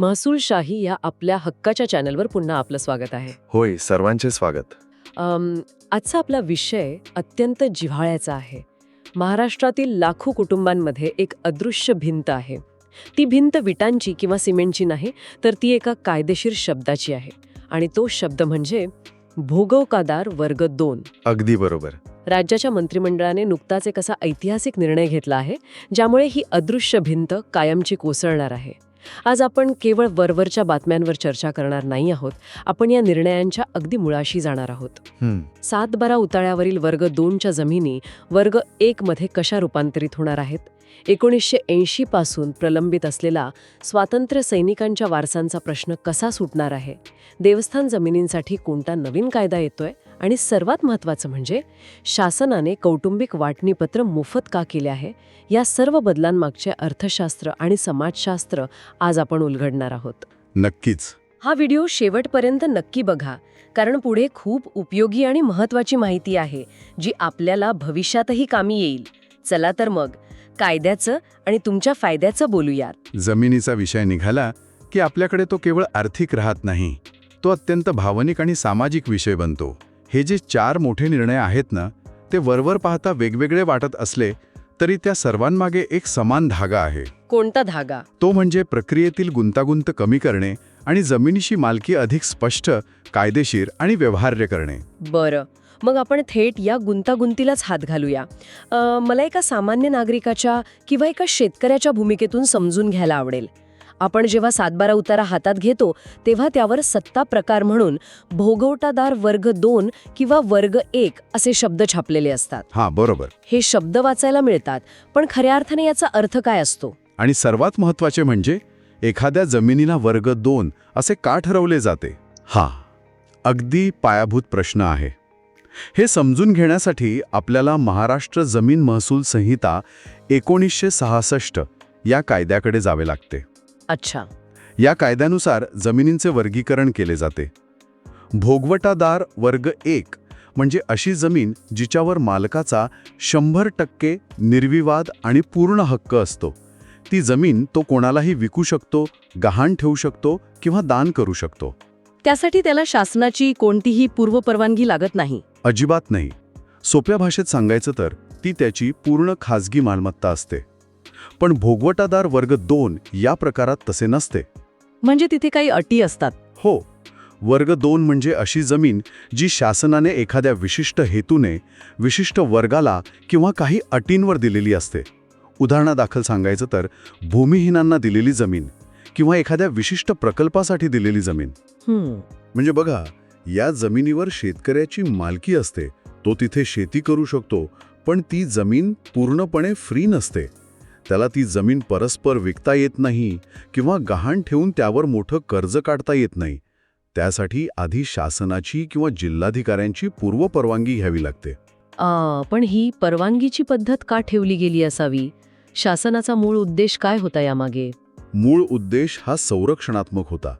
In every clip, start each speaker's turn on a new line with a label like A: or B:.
A: महसूलशाही या आपल्या हक्काच्या चॅनलवर पुन्हा आपलं स्वागत आहे.
B: होय, सर्वांचे स्वागत.
A: आजचा आपला विषय अत्यंत जिव्हाळ्याचा आहे. महाराष्ट्रातील लाखो कुटुंबांमध्ये एक अदृश्य भिंत आहे. ती भिंत विटांची किंवा सिमेंटची नाही, तर ती एका कायदेशीर शब्दाची आहे. आणि तो शब्द म्हणजे भोगवकादार वर्ग 2.
B: अगदी बरोबर.
A: राज्याच्या मंत्रिमंडळाने नुकताच एक असा ऐतिहासिक निर्णय घेतला आहे, ज्यामुळे ही अदृश्य भिंत कायमची कोसळणार आहे. आज आपण केवळ वरवरच्या बातम्यांवर चर्चा करणार नाही आहोत. आपण या निर्णयांच्या अगदी मुळाशी जाणार आहोत. 7-12 उताळ्यावरील वर्ग 2च्या जमिनी वर्ग 1 मध्ये कशा रूपांतरित होणार आहेत? 1980 पासून प्रलंबित असलेला स्वातंत्र्य सैनिकांच्या वारसांचा प्रश्न कसा सुटणार आहे? देवस्थान जमिनींसाठी कोणता नवीन कायदा येतोय? आणि सर्वात महत्त्वाचं म्हणजे शासनाने कौटुंबिक वाटणीपत्र मोफत का केले आहे? या सर्व बदलांमागचे अर्थशास्त्र आणि समाजशास्त्र आज आपण उलगडणार आहोत.
B: नक्कीच.
A: हा व्हिडिओ शेवटपर्यंत नक्की बघा, कारण पुढे खूप उपयोगी आणि महत्त्वाची माहिती आहे, जी आपल्याला भविष्यातही कामी येईल. चला तर मग कायद्याचं आणि तुमच्या फायद्याचं बोलूयात.
C: जमिनीचा विषय निघाला की आपल्याकडे तो केवळ आर्थिक राहत नाही, तो अत्यंत भावनिक आणि सामाजिक विषय बनतो. हे जे 4 मोठे निर्णय आहेत ना, ते वरवर पाहता वेगवेगळे वाटत असले तरी त्या सर्वांमागे एक समान धागा आहे.
A: कोणता धागा?
C: तो म्हणजे प्रक्रियेतील गुंतागुंत कमी करणे आणि जमिनीची मालकी अधिक स्पष्ट, कायदेशीर आणि व्यवहार्य करणे.
A: बरं, मग आपण थेट या गुंतागुंतीलाच हात घालूया. मला एका सामान्य नागरिकाच्या किंवा एका शेतकऱ्याच्या भूमिकेतून समजून घ्यायला आवडेल. आपण जेव्हा 7-12 उतारा हातात घेतो तेव्हा त्यावर सत्ता प्रकार म्हणून भोगवटादार वर्ग 2 किंवा वर्ग 1 असे शब्द छापलेले असतात.
C: हां, बरोबर.
A: हे शब्द वाचायला मिळतात, पण खऱ्या अर्थाने याचा अर्थ काय असतो?
C: आणि सर्वात महत्त्वाचे म्हणजे एखाद्या जमिनीला वर्ग 2 असे का ठरवले जाते? हा अगदी पायाभूत प्रश्न आहे. हे समजून घेण्यासाठी आपल्याला महाराष्ट्र जमीन महसूल संहिता 1966 या कायद्याकडे जावे लागते.
A: अच्छा.
C: या कायद्यानुसार जमिनींचे वर्गीकरण केले जाते. भोगवटादार वर्ग 1 म्हणजे अशी जमीन जिच्यावर मालकाचा 100% निर्विवाद आणि पूर्ण हक्क असतो. ती जमीन तो कोणालाही विकू शकतो, गहाण ठेवू शकतो किंवा दान करू शकतो.
A: त्यासाठी त्याला शासनाची कोणतीही पूर्वपरवानगी लागत नाही?
C: अजिबात नाही. सोप्या भाषेत सांगायचं तर ती त्याची पूर्ण खाजगी मालमत्ता असते. पण भोगवटादार वर्ग 2 या प्रकारात तसे नसते.
A: म्हणजे तिथे काही अटी असतात?
C: हो. वर्ग 2 म्हणजे अशी जमीन जी शासनाने एखाद्या विशिष्ट हेतूने विशिष्ट वर्गाला किंवा काही अटींवर दिलेली असते. उदाहरणादाखल सांगायचं तर भूमिहीनांना दिलेली जमीन किंवा एखाद्या विशिष्ट प्रकल्पासाठी दिलेली जमीन. म्हणजे बघा, या जमिनीवर शेतकऱ्याची मालकी असते. तो तिथे शेती करू शकतो, पण ती जमीन पूर्णपणे फ्री नसते. त्याला ती जमीन परस्पर विकता येत नाही किंवा गहाण ठेवून त्यावर मोठं कर्ज काढता येत नाही. त्यासाठी आधी शासनाची किंवा जिल्हाधिकाऱ्यांची पूर्वपरवानगी घ्यावी लागते.
A: पण ही परवानगीची पद्धत का ठेवली गेली असावी? शासनाचा मूळ उद्देश काय होता यामागे?
C: मूळ उद्देश हा संरक्षणात्मक होता.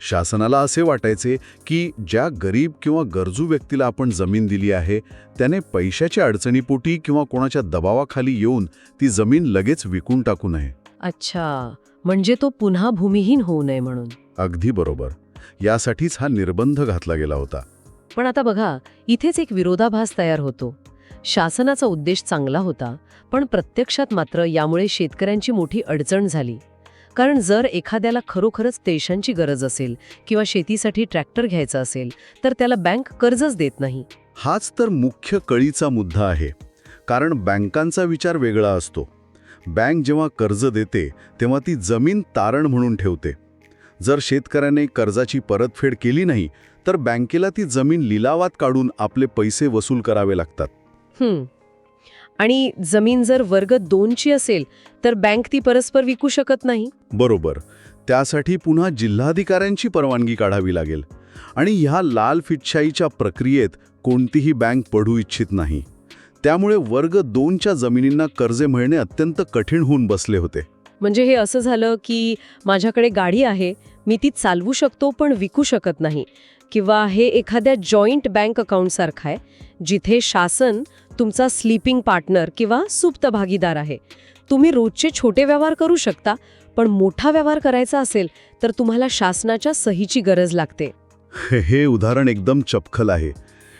C: शासनाला असे वाटायचे की ज्या गरीब किंवा गरजू व्यक्तीला आपण जमीन दिली आहे त्याने पैशाच्या अडचणीपोटी किंवा कोणाच्या दबावाखाली येऊन ती जमीन लगेच विकून टाकू नये.
A: अच्छा, म्हणजे तो पुन्हा भूमिहीन होऊ नये म्हणून.
C: अगदी बरोबर. यासाठीच हा निर्बंध घातला गेला होता.
A: पण आता बघा, इथेच एक विरोधाभास तयार होतो. शासनाचा उद्देश चांगला होता, पण प्रत्यक्षात मात्र यामुळे शेतकऱ्यांची मोठी अडचण झाली. कारण जर एखाद्याला खरोखरच पैशांची गरज असेल किंवा शेतीसाठी ट्रॅक्टर घ्यायचा असेल तर त्याला बँक कर्जच देत नाही.
C: हाच तर मुख्य कळीचा मुद्दा आहे. कारण बँकांचा विचार वेगळा असतो. बँक जेव्हा कर्ज देते तेव्हा ती जमीन तारण म्हणून ठेवते. जर शेतकऱ्याने कर्जाची परतफेड केली नाही तर बँकेला ती जमीन लिलावात काढून आपले पैसे वसूल करावे लागतात.
A: आणि जमीन जर वर्ग 2ची असेल तर बँक ती परस्पर विकू शकत नाही?
C: बरोबर. त्यासाठी पुन्हा जिल्हाधिकाऱ्यांची परवानगी काढावी लागेल. आणि ह्या लाल फिटशाहीच्या प्रक्रियेत कोणतीही बँक पडू इच्छित नाही. त्यामुळे वर्ग 2च्या जमिनींना कर्जे मिळणे अत्यंत कठीण होऊन बसले होते.
A: म्हणजे हे असं झालं की माझ्याकडे गाडी आहे, मी ती चालवू शकतो पण विकू शकत नाही. किंवा हे एखाद्या जॉईंट बँक अकाउंटसारखं आहे, जिथे शासन तुमचा स्लीपिंग पार्टनर किंवा सुप्त भागीदार आहे. तुम्ही रोजचे छोटे व्यवहार करू शकता, पण मोठा व्यवहार करायचा असेल तर तुम्हाला शासनाच्या सहीची गरज लागते.
C: हे उदाहरण एकदम चपखल आहे.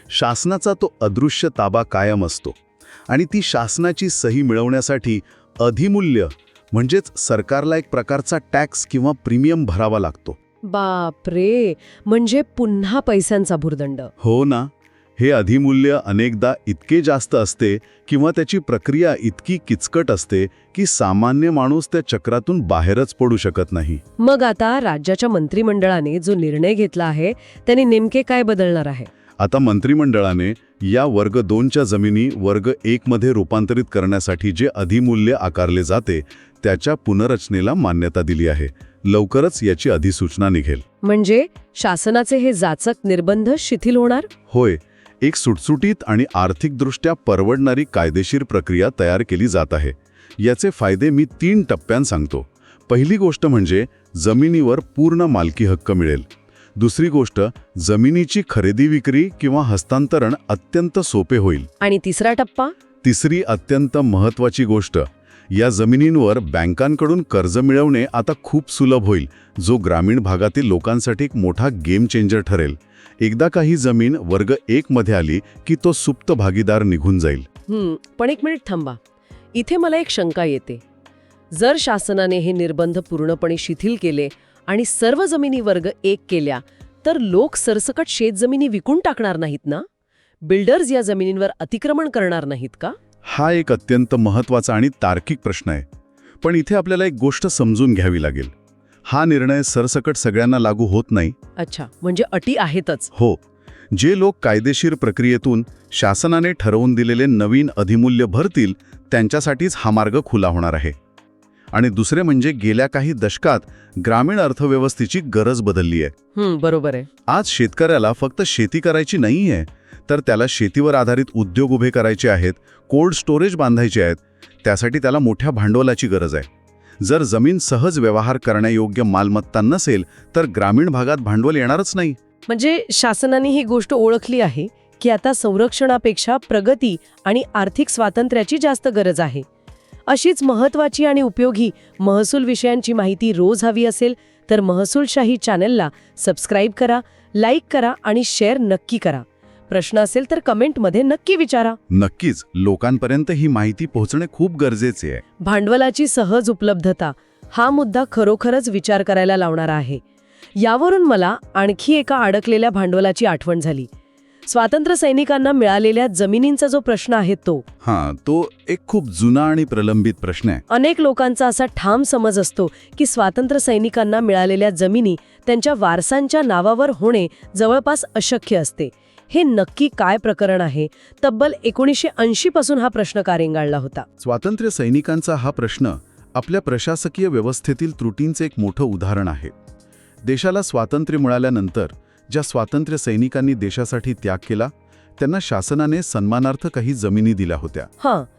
C: शासनाचा तो अदृश्य ताबा कायम असतो आणि ती शासनाची सही मिळवण्यासाठी अधिमूल्य म्हणजेच सरकारला एक प्रकारचा टॅक्स किंवा प्रीमियम भरावा लागतो.
A: बापरे, म्हणजे पुन्हा पैशांचा भुर्दंड.
C: हो ना. हे अधिमूल्य अनेकदा इतके जास्त असते किंवा त्याची प्रक्रिया इतकी किचकट असते की सामान्य माणूस त्या चक्रातून बाहेरच पडू शकत नाही.
A: मग आता राज्याच्या मंत्रिमंडळाने जो निर्णय घेतला आहे त्याने नेमके काय बदलणार आहे?
C: आता मंत्रिमंडळाने या वर्ग 2च्या जमिनी वर्ग 1 मध्ये रूपांतरित करण्यासाठी जे अधिमूल्य आकारले जाते त्याच्या पुनर्रचनेला मान्यता दिली आहे. लवकरच याची अधिसूचना निघेल.
A: म्हणजे शासनाचे हे जाचक निर्बंध शिथिल होणार?
C: होय, एक सुटसुटीत आणि आर्थिकदृष्ट्या परवडणारी कायदेशीर प्रक्रिया तयार केली जात आहे. याचे फायदे मी 3 टप्प्यात सांगतो. पहिली गोष्ट म्हणजे जमिनीवर पूर्ण मालकी हक्क मिळेल. दुसरी गोष्ट, जमिनीची खरेदी विक्री किंवा हस्तांतरण अत्यंत सोपे होईल.
A: आणि तिसरा टप्पा?
C: तिसरी अत्यंत महत्त्वाची गोष्ट, या जमिनींवर बँकांकडून कर्ज मिळवणे आता खूप सुलभ होईल, जो ग्रामीण भागातील लोकांसाठी एक मोठा गेम चेंजर ठरेल. एकदा काही जमीन वर्ग 1 मध्ये आली की तो सुप्त भागीदार निघून जाईल.
A: पण एक मिनिट थांबा. इथे मला एक शंका येते. जर शासनाने हे निर्बंध पूर्णपणे शिथिल केले आणि सर्व जमिनी वर्ग 1 केल्या तर लोक सरसकट शेतजमिनी विकून टाकणार नाहीत ना? बिल्डर्स या जमिनींवर अतिक्रमण करणार नाहीत का?
C: हा एक अत्यंत महत्त्वाचा आणि तार्किक प्रश्न आहे. पण इथे आपल्याला एक गोष्ट समजून घ्यावी लागेल. हा निर्णय सरसकट सगळ्यांना लागू होत नाही.
A: अच्छा, म्हणजे अटी आहेतच.
C: हो. जे लोक कायदेशीर प्रक्रियेतून शासनाने ठरवून दिलेले नवीन अधिमूल्य भरतील त्यांच्यासाठीच हा मार्ग खुला होणार आहे. आणि दुसरे म्हणजे गेल्या काही दशकात ग्रामीण अर्थव्यवस्थेची गरज बदलली आहे.
A: बरोबर आहे.
C: आज शेतकऱ्याला फक्त शेती करायची नाहीये, तर त्याला शेतीवर आधारित उद्योग उभे करायचे आहेत, कोल्ड स्टोरेज बांधायचे आहेत. त्यासाठी त्याला मोठ्या भांडवलाची गरज आहे. जर जमीन सहज व्यवहार करण्यायोग्य मालमत्ता नसेल तर ग्रामीण भागात भांडवल येणारच नाही.
A: म्हणजे शासनाने ही गोष्ट ओळखली आहे की आता संरक्षणापेक्षा प्रगती आणि आर्थिक स्वातंत्र्याची जास्त गरज आहे. अशीच महत्त्वाची आणि उपयोगी महसूल विषयांची माहिती रोज हवी असेल तर महसूलशाही चॅनलला सबस्क्राईब करा, लाईक करा आणि शेअर नक्की करा. प्रश्न असेल तर कमेंटमध्ये नक्की विचारा.
C: नक्कीच, लोकांपर्यंत ही माहिती पोहोचणे खूप गरजेचे आहे.
A: भांडवलाची सहज उपलब्धता हा मुद्दा खरोखरच विचार करायला लावणारा आहे. यावरून मला आणखी एका अडकलेल्या भांडवलाची आठवण झाली. स्वातंत्र्य सैनिकांना मिळालेल्या जमिनींचा जो प्रश्न आहे
C: तो एक खूप जुना आणि प्रलंबित प्रश्न आहे.
A: अनेक लोकांचा असा ठाम समज असतो की स्वातंत्र्य सैनिकांना मिळालेल्या जमिनी त्यांच्या वारसांच्या नावावर होणे जवळपास अशक्य असते. हे नक्की काय प्रकरण आहे? तब्बल 1980 पासून हा प्रश्न का रेंगाळला होता?
C: स्वातंत्र्य सैनिकांचा हा प्रश्न आपल्या प्रशासकीय व्यवस्थेतील त्रुटींचे एक मोठं उदाहरण आहे. देशाला स्वातंत्र्य मिळाल्यानंतर ज्या स्वातंत्र्य सैनिकांनी देशासाठी त्याग केला त्यांना शासनाने सन्मानार्थ काही जमिनी दिल्या होत्या.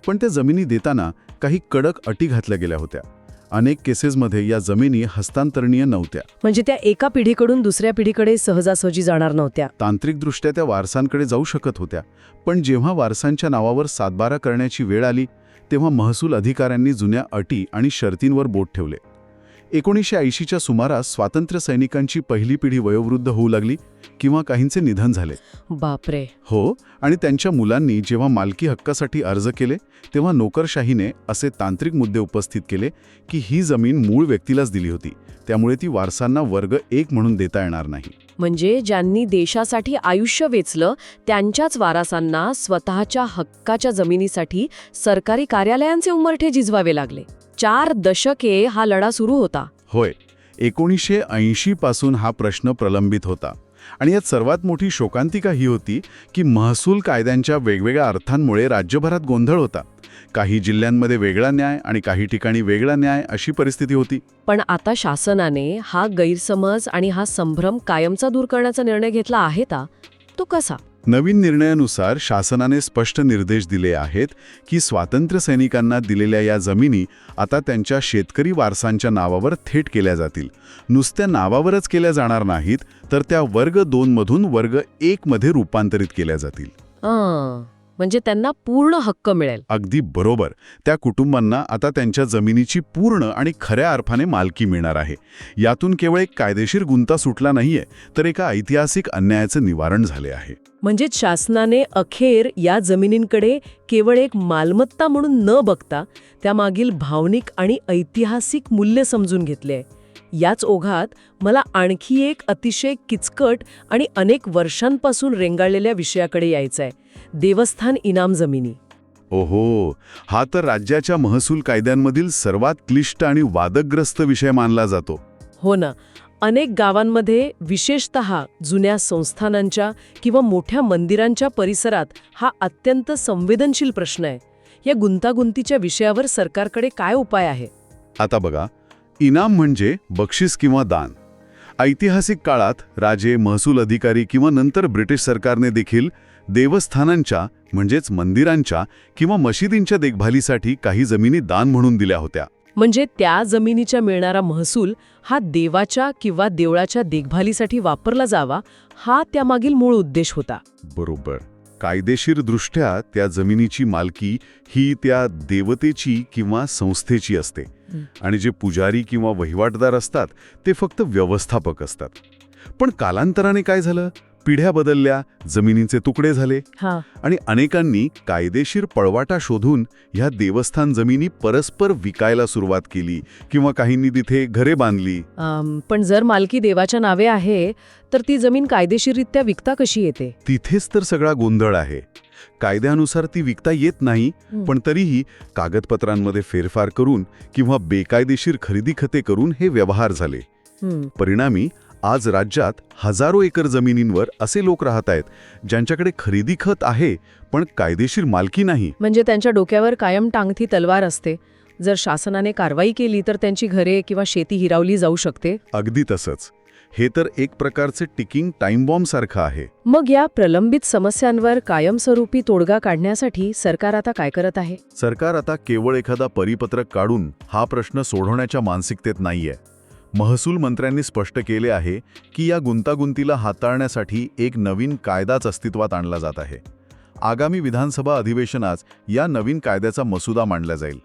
C: पण त्या जमिनी देताना काही कडक अटी घातल्या गेल्या होत्या. अनेक केसेसमध्ये या जमिनी हस्तांतरणीय नव्हत्या.
A: म्हणजे त्या एका पिढीकडून दुसऱ्या पिढीकडे सहजासहजी जाणार नव्हत्या.
C: तांत्रिकदृष्ट्या त्या वारसांकडे जाऊ शकत होत्या. पण जेव्हा वारसांच्या नावावर सातबारा करण्याची वेळ आली तेव्हा महसूल अधिकाऱ्यांनी जुन्या अटी आणि शर्तींवर बोट ठेवले. 1980च्या सुमारास स्वातंत्र्य सैनिकांची पहिली पिढी वयोवृद्ध होऊ लागली किंवा काहींचे निधन झाले.
A: बापरे.
C: हो. आणि त्यांच्या मुलांनी जेव्हा मालकी हक्कासाठी अर्ज केले तेव्हा नोकरशाहीने असे तांत्रिक मुद्दे उपस्थित केले की ही जमीन मूळ व्यक्तीलाच दिली होती, त्यामुळे ती वारसांना वर्ग 1 म्हणून देता येणार नाही.
A: म्हणजे ज्यांनी देशासाठी आयुष्य वेचलं त्यांच्याच वारसांना स्वतःच्या हक्काच्या जमिनीसाठी सरकारी कार्यालयांचे उंबरठे झिजवावे लागले. 4 दशके हा लढा सुरू होता.
C: होय. 1980 पासून हा प्रश्न प्रलंबित होता. आणि यात सर्वात मोठी शोकांतिका ही होती की महसूल कायद्यांच्या वेगवेगळ्या अर्थांमुळे राज्यभरात गोंधळ होता. काही जिल्ह्यांमध्ये वेगळा न्याय आणि काही ठिकाणी वेगळा न्याय अशी परिस्थिती होती.
A: पण आता शासनाने हा गैरसमज आणि हा संभ्रम कायमचा दूर करण्याचा निर्णय घेतला आहे का? तो कसा?
C: नवीन निर्णयानुसार शासनाने स्पष्ट निर्देश दिले आहेत की स्वातंत्र्य सैनिकांना दिलेल्या या जमिनी आता त्यांच्या शेतकरी वारसांच्या नावावर थेट केल्या जातील. नुसत्या नावावरच केल्या जाणार नाहीत तर त्या वर्ग 2 मधून वर्ग 1 मध्ये रूपांतरित केल्या जातील.
A: म्हणजे त्यांना पूर्ण हक्क मिळेल.
C: अगदी बरोबर. त्या कुटुंबांना आता त्यांच्या जमिनीची पूर्ण आणि खऱ्या अर्थाने मालकी मिळणार आहे. यातून केवळ एक कायदेशीर गुंता सुटला नाहीये, तर एका ऐतिहासिक अन्यायाचं निवारण झाले आहे.
A: म्हणजे शासनाने अखेर या जमिनींकडे केवळ एक मालमत्ता म्हणून न बघता त्यामागील भावनिक आणि ऐतिहासिक मूल्य समजून घेतले. याच ओघात मला आणखी एक अतिशय किचकट आणि अनेक वर्षांपासून रेंगाळलेल्या विषयाकडे यायचं आहे, देवस्थान इनाम जमिनी.
C: ओहो, हा तर राज्याच्या महसूल कायद्यांमधील सर्वात क्लिष्ट आणि वादग्रस्त विषय मानला जातो.
A: हो ना, अनेक गावांमध्ये विशेषतः जुन्या संस्थानांच्या किंवा मोठ्या मंदिरांच्या परिसरात हा अत्यंत संवेदनशील प्रश्न आहे. या गुंतागुंतीच्या विषयावर सरकारकडे काय उपाय आहे?
C: आता बघा, इनाम म्हणजे बक्षीस किंवा दान. ऐतिहासिक काळात राजे, महसूल अधिकारी किंवा नंतर ब्रिटिश सरकारने देखील देवस्थानांच्या म्हणजेच मंदिरांच्या किंवा मशिदींच्या देखभालीसाठी काही जमिनी दान म्हणून दिल्या होत्या.
A: म्हणजे त्या जमिनीच्या मिळणारा महसूल हा देवाच्या किंवा देवळाच्या देखभालीसाठी वापरला जावा, हा त्यामागील मूळ उद्देश होता.
C: बरोबर. कायदेशीरदृष्ट्या त्या जमिनीची मालकी ही त्या देवतेची किंवा संस्थेची असते आणि जे पुजारी किंवा वहिवाटदार असतात ते फक्त व्यवस्थापक असतात. पण कालांतराने काय झालं? पिढ्या बदलल्या, जमिनीचे तुकडे झाले आणि अनेकांनी कायदेशीर पळवाटा शोधून ह्या देवस्थान जमिनी परस्पर विकायला सुरुवात केली किंवा काहींनी तिथे घरे बांधली.
A: पण जर मालकी देवाच्या नावे आहे तर ती जमीन कायदेशीररित्या विकता कशी येते?
C: तिथेच तर सगळा गोंधळ आहे. कायद्यानुसार ती विकता येत नाही, पण तरीही कागदपत्रांमध्ये फेरफार करून किंवा बेकायदेशीर खरेदी खते करून हे व्यवहार झाले. परिणामी आज राज्यात हजारो एकर जमिनींवर असे लोक राहत आहेत ज्यांच्याकडे खरेदी खत आहे पण कायदेशीर मालकी नाही.
A: म्हणजे त्यांच्या डोक्यावर कायम टांगती तलवार असते. जर शासनाने कारवाई केली तर त्यांची घरे किंवा शेती हिरावली जाऊ शकते.
C: अगदी तसंच. हे तर एक प्रकारचे टिकिंग टाइम बॉम्ब सारखं आहे.
A: मग या प्रलंबित समस्यांवर कायमस्वरूपी तोडगा काढण्यासाठी सरकार आता काय करत आहे?
C: सरकार आता केवळ एखादा परिपत्रक काढून हा प्रश्न सोडवण्याच्या मानसिकतेत नाहीये. महसूल मंत्र्यांनी स्पष्ट केले आहे की या गुंतागुंतीला हाताळण्यासाठी एक नवीन कायदाच अस्तित्वात आणला जात आहे. आगामी विधानसभा अधिवेशनात या नवीन कायद्याचा मसुदा मांडला जाईल.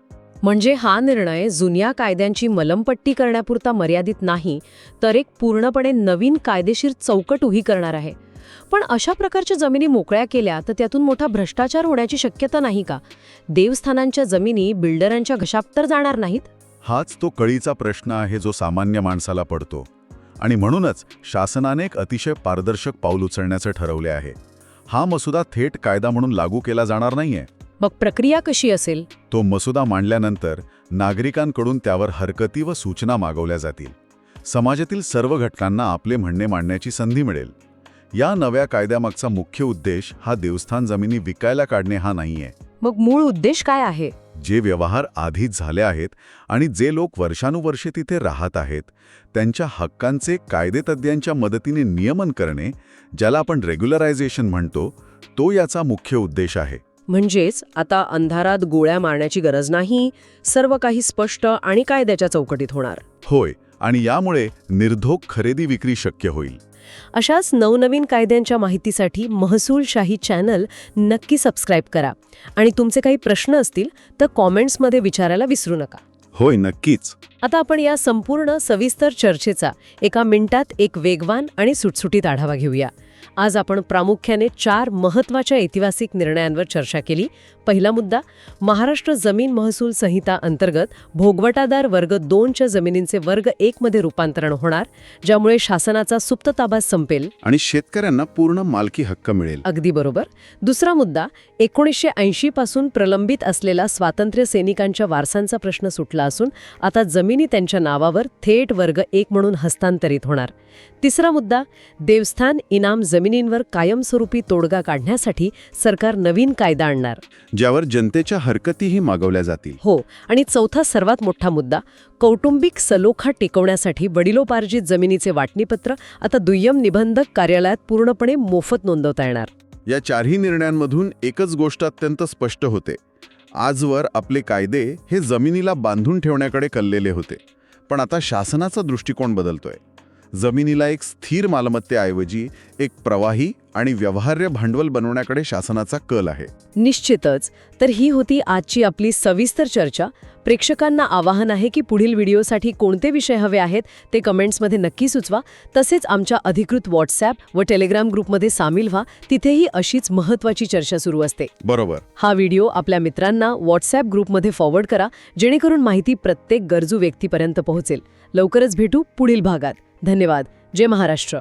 A: म्हणजे हा निर्णय जुन्या कायद्यांची मलमपट्टी करण्यापुरता मर्यादित नाही, तर एक पूर्णपणे नवीन कायदेशीर चौकट उभी करणार आहे. पण अशा प्रकारच्या जमिनी मोकळ्या केल्या तर त्यातून मोठा भ्रष्टाचार होण्याची शक्यता नाही का? देवस्थानांच्या जमिनी बिल्डरांच्या घशात तर जाणार नाहीत?
C: हाच तो कळीचा प्रश्न आहे जो सामान्य माणसाला पडतो. आणि म्हणूनच शासनाने एक अतिशय पारदर्शक पाऊल उचलण्याचे ठरवले आहे. हा मसुदा थेट कायदा म्हणून लागू केला जाणार नाहीये.
A: मग प्रक्रिया कशी असेल?
C: तो मसुदा मांडल्यानंतर नागरिकांकडून त्यावर हरकती व सूचना मागवल्या जातील. समाजातील सर्व घटकांना आपले म्हणणे मांडण्याची संधी मिळेल. या नव्या कायद्यामागचा मुख्य उद्देश हा देवस्थान जमिनी विकायला काढणे हा नाहीये.
A: मग मूळ उद्देश काय आहे?
C: जे व्यवहार आधीच झाले आहेत आणि जे लोक वर्षानुवर्षे तिथे राहत आहेत त्यांच्या हक्कांचे कायदेतज्ञांच्या मदतीने नियमन करणे, ज्याला आपण रेग्युलरायझेशन म्हणतो, तो याचा मुख्य उद्देश आहे.
A: म्हणजेच आता अंधारात गोळ्या मारण्याची गरज नाही, सर्व काही स्पष्ट आणि कायद्याच्या चौकटीत होणार.
C: होय, आणि यामुळे निर्धोक खरेदी विक्री शक्य होईल.
A: अशाच नवनवीन कायद्यांच्या माहितीसाठी महसूलशाही चॅनल नक्की सबस्क्राईब करा आणि तुमचे काही प्रश्न असतील तर कॉमेंट्समध्ये विचारायला विसरू नका.
C: होय, नक्कीच.
A: आता आपण या संपूर्ण सविस्तर चर्चेचा एका मिनिटात एक वेगवान आणि सुटसुटीत आढावा घेऊया. आज आपण प्रामुख्याने 4 महत्त्वाच्या ऐतिहासिक निर्णयांवर चर्चा केली. पहिला मुद्दा, महाराष्ट्र जमीन महसूल संहिता अंतर्गत भोगवटादार वर्ग 2च्या जमिनींचे वर्ग 1 मध्ये रूपांतरण होणार, ज्यामुळे शासनाचा सुप्त ताबा संपेल
C: आणि शेतकऱ्यांना पूर्ण मालकी हक्क मिळेल.
A: अगदी बरोबर. दुसरा मुद्दा, 1980 पासून प्रलंबित असलेला स्वातंत्र्य सैनिकांच्या वारसांचा प्रश्न सुटला असून आता जमिनी त्यांच्या नावावर थेट वर्ग 1 म्हणून हस्तांतरित होणार. तिसरा मुद्दा, देवस्थान इनाम जमिनींवर कायमस्वरूपी तोडगा काढण्यासाठी सरकार नवीन कायदा आणणार,
C: ज्यावर जनतेच्या हरकतीही मागवल्या जातील.
A: हो. आणि चौथा सर्वात मोठा मुद्दा, कौटुंबिक सलोखा टिकवण्यासाठी वडिलोपार्जित जमिनीचे वाटणीपत्र आता दुय्यम निबंधक कार्यालयात पूर्णपणे मोफत नोंदवता येणार.
C: या 4ही निर्णयांमधून एकच गोष्ट अत्यंत स्पष्ट होते. आजवर आपले कायदे हे जमिनीला बांधून ठेवण्याकडे कललेले होते, पण आता शासनाचा दृष्टिकोन बदलतोय. जमिनीला एक स्थिर मालमत्तेऐवजी एक प्रवाही आणि व्यवहार्य भांडवल बनवण्याकडे शासनाचा कल आहे.
A: निश्चितच. तर ही होती आजची आपली सविस्तर चर्चा. प्रेक्षकांना आवाहन आहे की पुढील व्हिडिओसाठी कोणते विषय हवे आहेत ते कमेंट्समध्ये नक्की सुचवा. तसेच आमच्या अधिकृत व्हॉट्सॲप व टेलिग्राम ग्रुपमध्ये सामील व्हा. तिथेही अशीच महत्त्वाची चर्चा सुरू असते.
C: बरोबर.
A: हा व्हिडिओ आपल्या मित्रांना व्हॉट्सॲप ग्रुपमध्ये फॉरवर्ड करा, जेणेकरून माहिती प्रत्येक गरजू व्यक्तीपर्यंत पोहोचेल. लवकरच भेटू पुढील भागात. धन्यवाद. जय महाराष्ट्र.